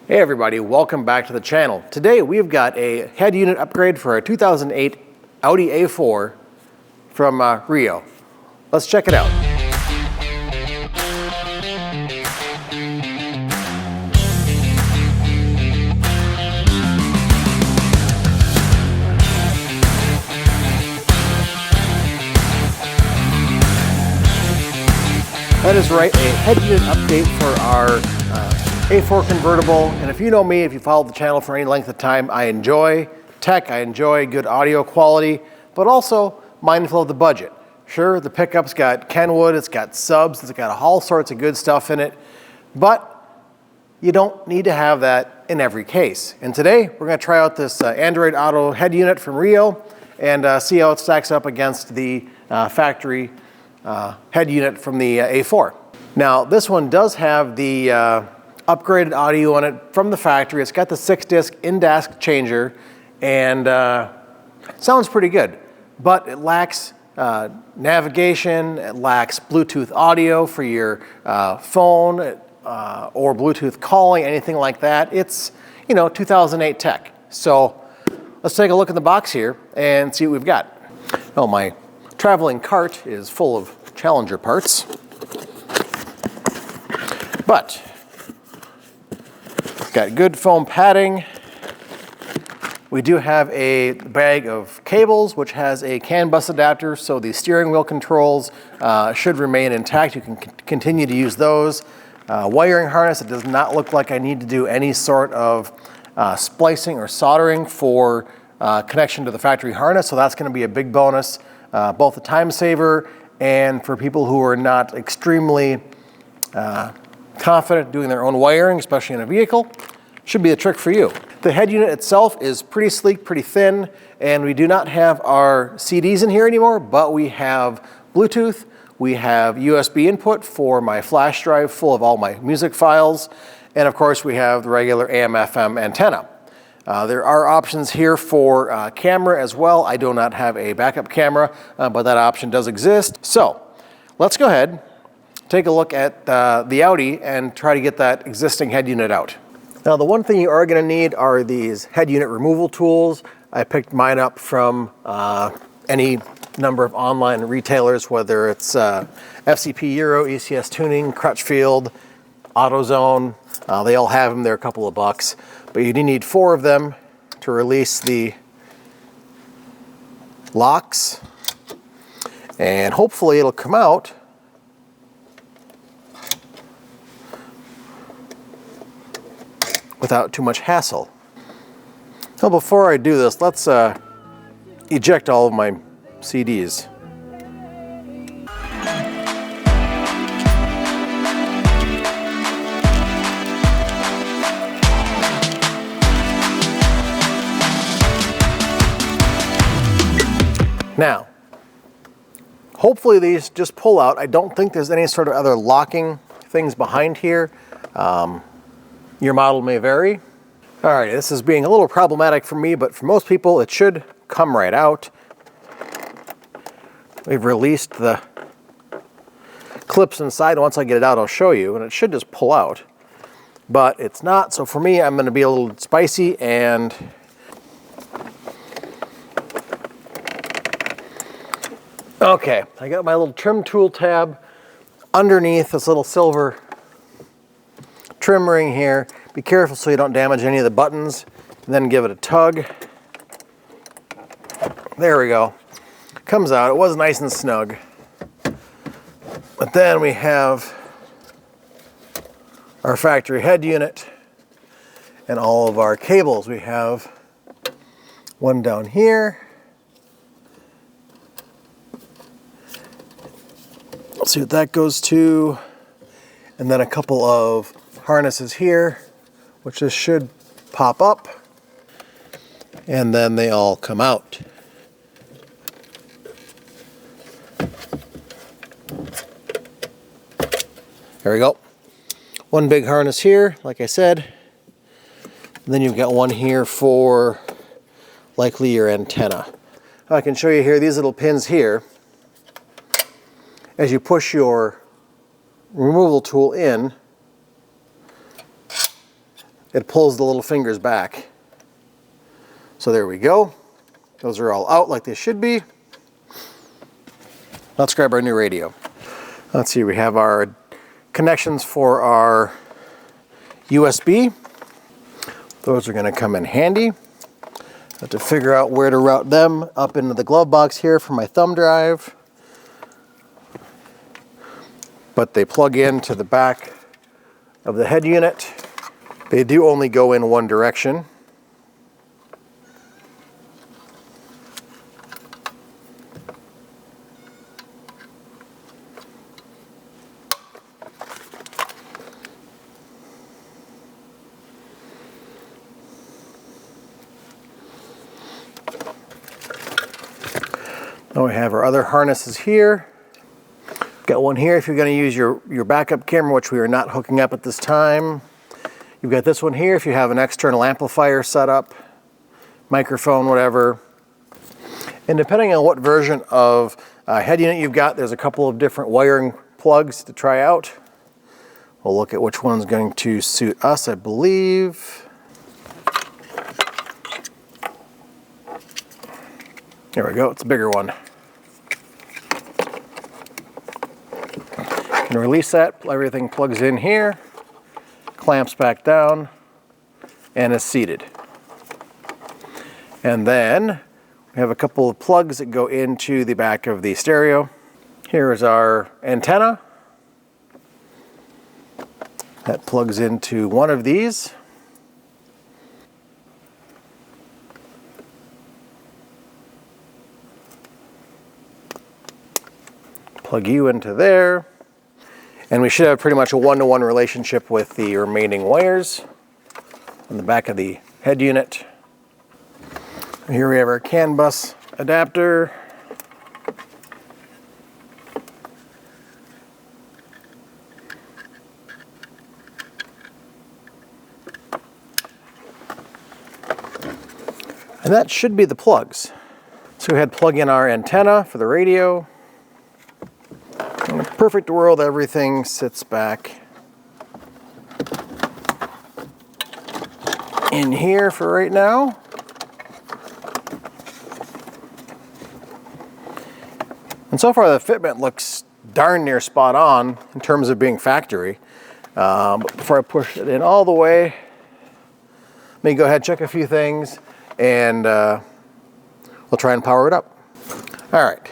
Hey everybody, welcome back to the channel. Today we've got a head unit upgrade for a 2008 Audi A4 from REEIIO. Let's check it out. That is right, a head unit update for our A4 convertible. And if you know me, if you followed the channel for any length of time, I enjoy tech, I enjoy good audio quality, but also mindful of the budget. Sure, the pickup's got Kenwood, it's got subs, it's got all sorts of good stuff in it, but you don't need to have that in every case. And today, we're gonna try out this Android Auto head unit from REEIIO and see how it stacks up against the factory head unit from the A4. Now, this one does have the upgraded audio on it from the factory. It's got the 6-disc in-dash changer and sounds pretty good, but it lacks navigation, it lacks Bluetooth audio for your phone or Bluetooth calling, anything like that. It's, 2008 tech. So let's take a look in the box here and see what we've got. Oh, my traveling cart is full of Challenger parts, but got good foam padding. We do have a bag of cables, which has a CAN bus adapter, so the steering wheel controls should remain intact. You can continue to use those. Wiring harness, it does not look like I need to do any sort of splicing or soldering for connection to the factory harness, so that's going to be a big bonus, both a time saver and for people who are not extremely confident doing their own wiring, especially in a vehicle. Should be a trick for you. The head unit itself is pretty sleek, pretty thin, and we do not have our CDs in here anymore, but we have Bluetooth, we have USB input for my flash drive full of all my music files, and of course we have the regular AM/FM antenna. There are options here for camera as well. I do not have a backup camera, but that option does exist. So let's go ahead, take a look at the Audi and try to get that existing head unit out. Now, the one thing you are going to need are these head unit removal tools. I picked mine up from any number of online retailers, whether it's FCP Euro, ECS Tuning, Crutchfield, AutoZone. They all have them. They're a couple of bucks. But you do need 4 of them to release the locks. And hopefully it'll come out without too much hassle. So before I do this, let's eject all of my CDs. Now, hopefully these just pull out. I don't think there's any sort of other locking things behind here. Your model may vary. All right, this is being a little problematic for me, but for most people, it should come right out. We've released the clips inside. Once I get it out, I'll show you, and it should just pull out. But it's not, so for me, I'm gonna be a little spicy and okay, I got my little trim tool tab underneath this little silver trim ring here. Be careful so you don't damage any of the buttons, and then give it a tug. There we go. Comes out. It was nice and snug. But then we have our factory head unit and all of our cables. We have one down here. Let's see what that goes to. And then a couple of harnesses here, which just should pop up. And then they all come out. There we go. One big harness here, like I said. And then you've got one here for likely your antenna. I can show you here these little pins here. As you push your removal tool in, it pulls the little fingers back. So there we go. Those are all out like they should be. Let's grab our new radio. Let's see, we have our connections for our USB. Those are going to come in handy. I have to figure out where to route them up into the glove box here for my thumb drive. But they plug into the back of the head unit. They do only go in one direction. Now we have our other harnesses here. Got one here if you're going to use your backup camera, which we are not hooking up at this time. You've got this one here if you have an external amplifier set up, microphone, whatever. And depending on what version of head unit you've got, there's a couple of different wiring plugs to try out. We'll look at which one's going to suit us, I believe. There we go, it's a bigger one. You can release that, everything plugs in here, clamps back down, and is seated. And then we have a couple of plugs that go into the back of the stereo. Here is our antenna. That plugs into one of these. Plug you into there. And we should have pretty much a one-to-one relationship with the remaining wires on the back of the head unit. Here we have our CAN bus adapter. And that should be the plugs. So we had to plug in our antenna for the radio. In a perfect world, everything sits back in here for right now. And so far the fitment looks darn near spot on in terms of being factory. But before I push it in all the way, let me go ahead and check a few things and we'll try and power it up. All right.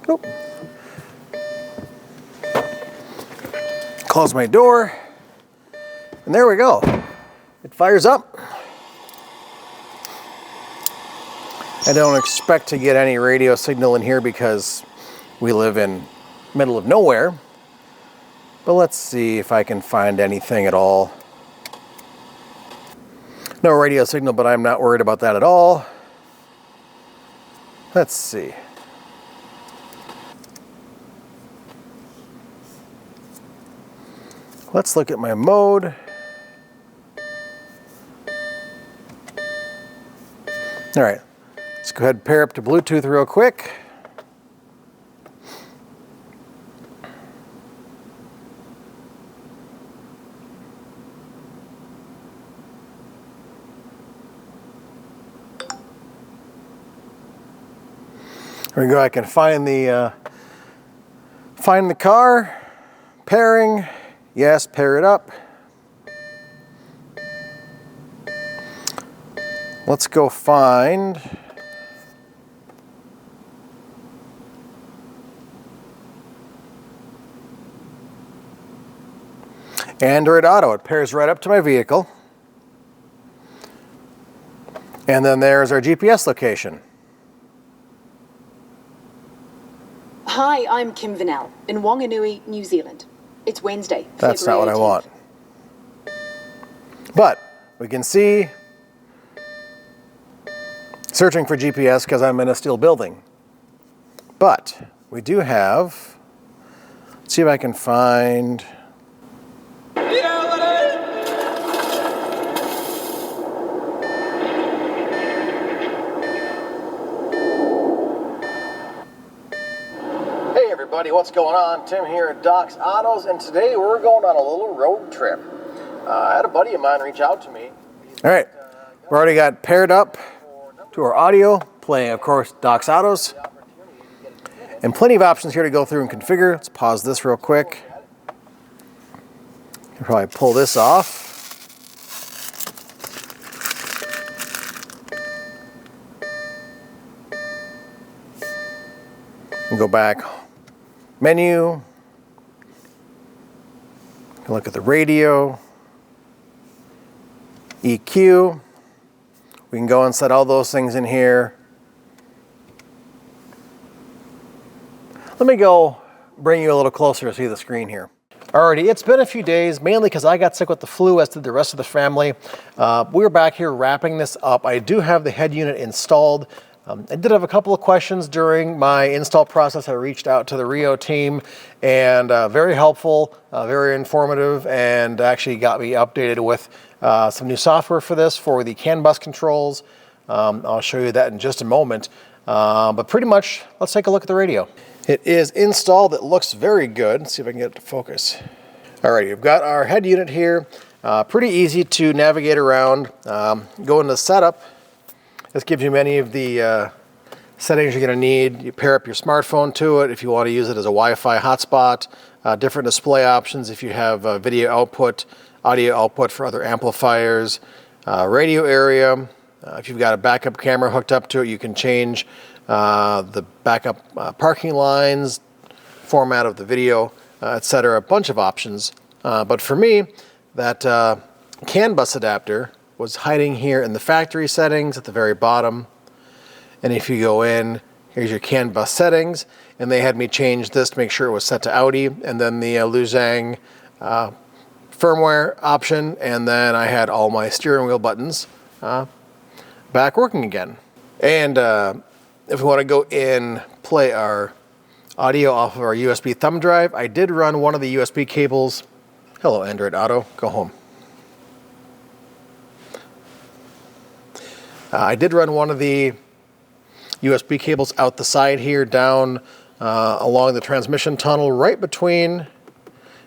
Oop. Close my door, and there we go. It fires up. I don't expect to get any radio signal in here because we live in the middle of nowhere. But let's see if I can find anything at all. No radio signal, but I'm not worried about that at all. Let's see. Let's look at my mode. All right, let's go ahead and pair up to Bluetooth real quick. There we go, I can find the car, pairing. Yes, pair it up. Let's go find Android Auto. It pairs right up to my vehicle. And then there's our GPS location. Hi, I'm Kim Vanell in Wanganui, New Zealand. It's Wednesday, That's February not what 18th. I want. But we can see searching for GPS because I'm in a steel building. But we do have, let's see if I can find. Hey everybody, what's going on? Tim here at Doc's Autos, and today we're going on a little road trip. I had a buddy of mine reach out to me. All right, we've already got paired up to our audio, playing, of course, Doc's Autos. And plenty of options here to go through and configure. Let's pause this real quick. I'll probably pull this off. And go back, menu, look at the radio, EQ. We can go and set all those things in here. Let me go bring you a little closer to see the screen here. Alrighty, it's been a few days, mainly because I got sick with the flu, as did the rest of the family. We're back here wrapping this up. I do have the head unit installed. I did have a couple of questions during my install process. I reached out to the REEIIO team, and very helpful, very informative, and actually got me updated with some new software for this, for the CAN bus controls. I'll show you that in just a moment. But pretty much, let's take a look at the radio. It is installed. It looks very good. Let's see if I can get it to focus. Alrighty, we've got our head unit here. Pretty easy to navigate around. Go into setup. This gives you many of the settings you're going to need. You pair up your smartphone to it if you want to use it as a Wi-Fi hotspot. Different display options if you have video output, audio output for other amplifiers. Radio area. If you've got a backup camera hooked up to it, you can change the backup parking lines, format of the video, etc. A bunch of options. But for me, that CAN bus adapter was hiding here in the factory settings at the very bottom. And if you go in, here's your CAN bus settings, and they had me change this to make sure it was set to Audi, and then the Luzang firmware option, and then I had all my steering wheel buttons back working again. And if we want to go in, play our audio off of our USB thumb drive, I did run one of the USB cables. Hello, Android Auto, go home. I did run one of the USB cables out the side here, down along the transmission tunnel, right between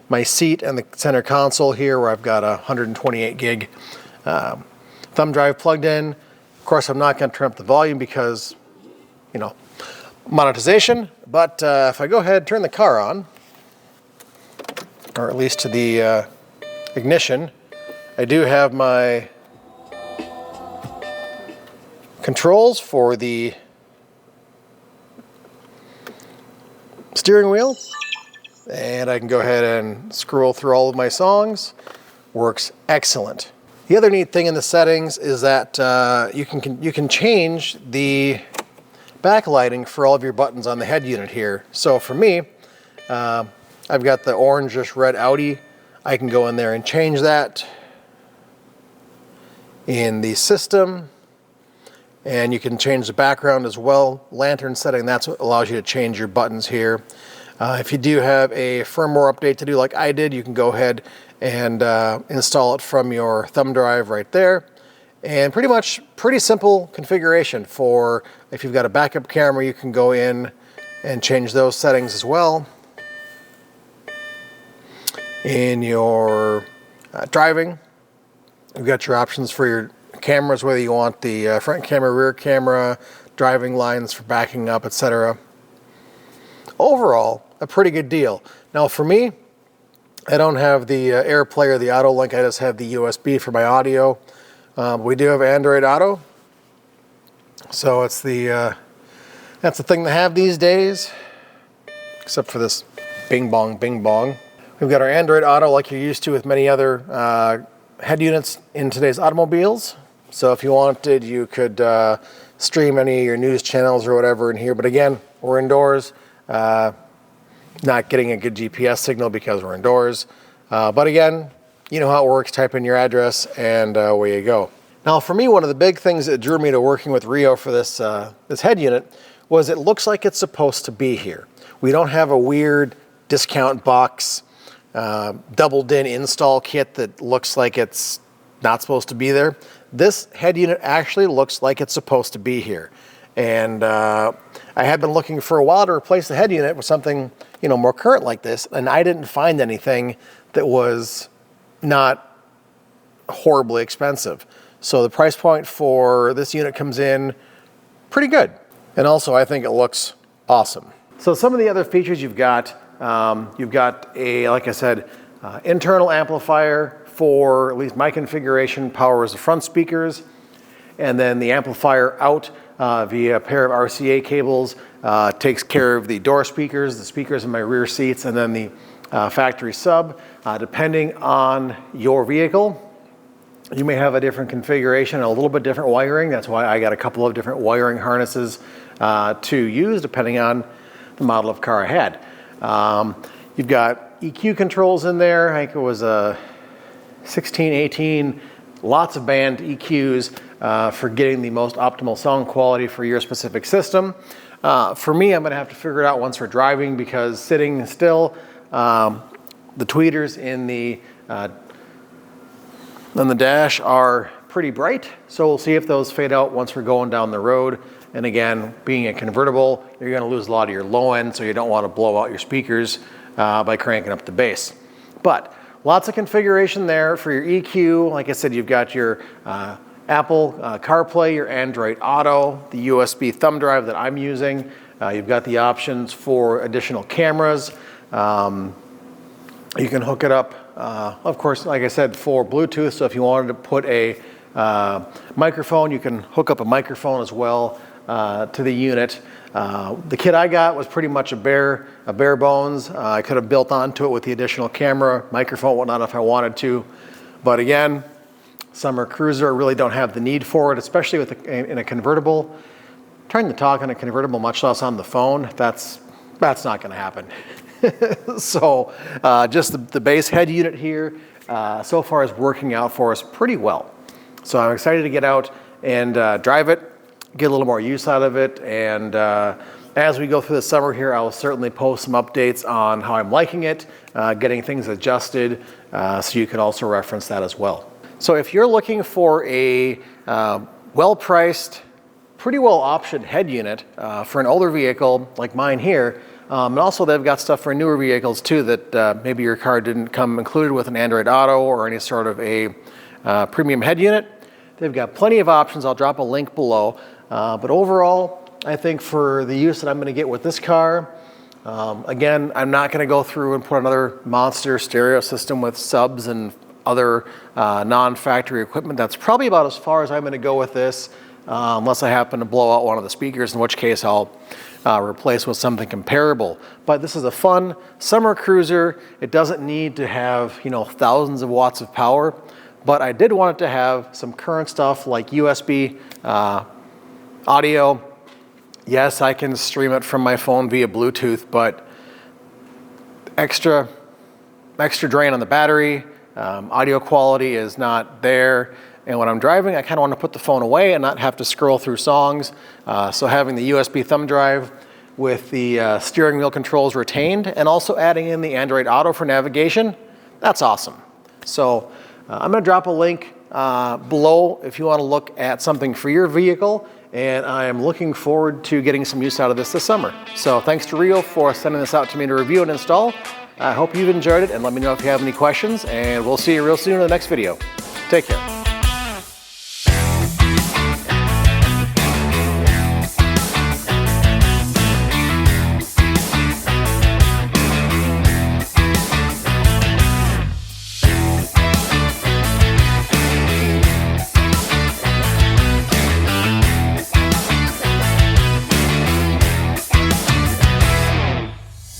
my seat and the center console here, where I've got a 128 gig thumb drive plugged in. Of course, I'm not going to turn up the volume because, you know, monetization. But if I go ahead and turn the car on, or at least to the ignition, I do have my controls for the steering wheel, and I can go ahead and scroll through all of my songs. Works excellent. The other neat thing in the settings is that you can change the backlighting for all of your buttons on the head unit here. So for me, I've got the orangish red Audi. I can go in there and change that in the system. And you can change the background as well. Lantern setting, that's what allows you to change your buttons here. If you do have a firmware update to do like I did, you can go ahead and install it from your thumb drive right there. And pretty simple configuration for if you've got a backup camera, you can go in and change those settings as well. In your driving, you've got your options for your cameras, whether you want the front camera, rear camera, driving lines for backing up, etc. Overall, a pretty good deal. Now for me, I don't have the AirPlay or the Auto Link, I just have the USB for my audio. We do have Android Auto, so it's that's the thing to have these days, except for this bing bong, bing bong. We've got our Android Auto like you're used to with many other head units in today's automobiles. So if you wanted, you could stream any of your news channels or whatever in here. But again, we're indoors, not getting a good GPS signal because we're indoors. But again, you know how it works. Type in your address and away you go. Now for me, one of the big things that drew me to working with REEIIO for this, this head unit was it looks like it's supposed to be here. We don't have a weird discount box, double DIN install kit that looks like it's not supposed to be there. This head unit actually looks like it's supposed to be here. And I had been looking for a while to replace the head unit with something, you know, more current like this, and I didn't find anything that was not horribly expensive. So the price point for this unit comes in pretty good. And also I think it looks awesome. So some of the other features you've got a, like I said, internal amplifier for, at least my configuration, powers the front speakers, and then the amplifier out via a pair of RCA cables takes care of the door speakers, the speakers in my rear seats, and then the factory sub. Depending on your vehicle, you may have a different configuration, a little bit different wiring. That's why I got a couple of different wiring harnesses to use depending on the model of car I had. You've got EQ controls in there. I think it was a 16, 18, lots of band EQs for getting the most optimal sound quality for your specific system. For me, I'm going to have to figure it out once we're driving, because sitting still, the tweeters in the dash are pretty bright, so we'll see if those fade out once we're going down the road. And again, being a convertible, you're going to lose a lot of your low end, so you don't want to blow out your speakers by cranking up the bass. But lots of configuration there for your EQ. Like I said, you've got your Apple CarPlay, your Android Auto, the USB thumb drive that I'm using. You've got the options for additional cameras. You can hook it up, of course, like I said, for Bluetooth. So if you wanted to put a microphone, you can hook up a microphone as well to the unit. The kit I got was pretty much a bare bones. I could have built onto it with the additional camera, microphone, whatnot if I wanted to. But again, summer cruiser, I really don't have the need for it, especially with in a convertible. Trying to talk on a convertible, much less on the phone, that's not going to happen. So just the base head unit here so far is working out for us pretty well. So I'm excited to get out and drive it, get a little more use out of it, and as we go through the summer here, I will certainly post some updates on how I'm liking it, getting things adjusted, so you can also reference that as well. So if you're looking for a well-priced, pretty well-optioned head unit for an older vehicle like mine here, and also they've got stuff for newer vehicles too that maybe your car didn't come included with an Android Auto or any sort of a premium head unit. They've got plenty of options. I'll drop a link below. But overall, I think for the use that I'm going to get with this car, again, I'm not going to go through and put another monster stereo system with subs and other non-factory equipment. That's probably about as far as I'm going to go with this, unless I happen to blow out one of the speakers, in which case I'll replace with something comparable. But this is a fun summer cruiser. It doesn't need to have, you know, thousands of watts of power, but I did want it to have some current stuff like USB audio. Yes, I can stream it from my phone via Bluetooth, but extra drain on the battery. Audio quality is not there. And when I'm driving, I kind of want to put the phone away and not have to scroll through songs. So having the USB thumb drive with the steering wheel controls retained and also adding in the Android Auto for navigation, that's awesome. So I'm going to drop a link below if you want to look at something for your vehicle. And I am looking forward to getting some use out of this summer. So thanks to REEIIO for sending this out to me to review and install. I hope you've enjoyed it, and let me know if you have any questions, and we'll see you real soon in the next video. Take care.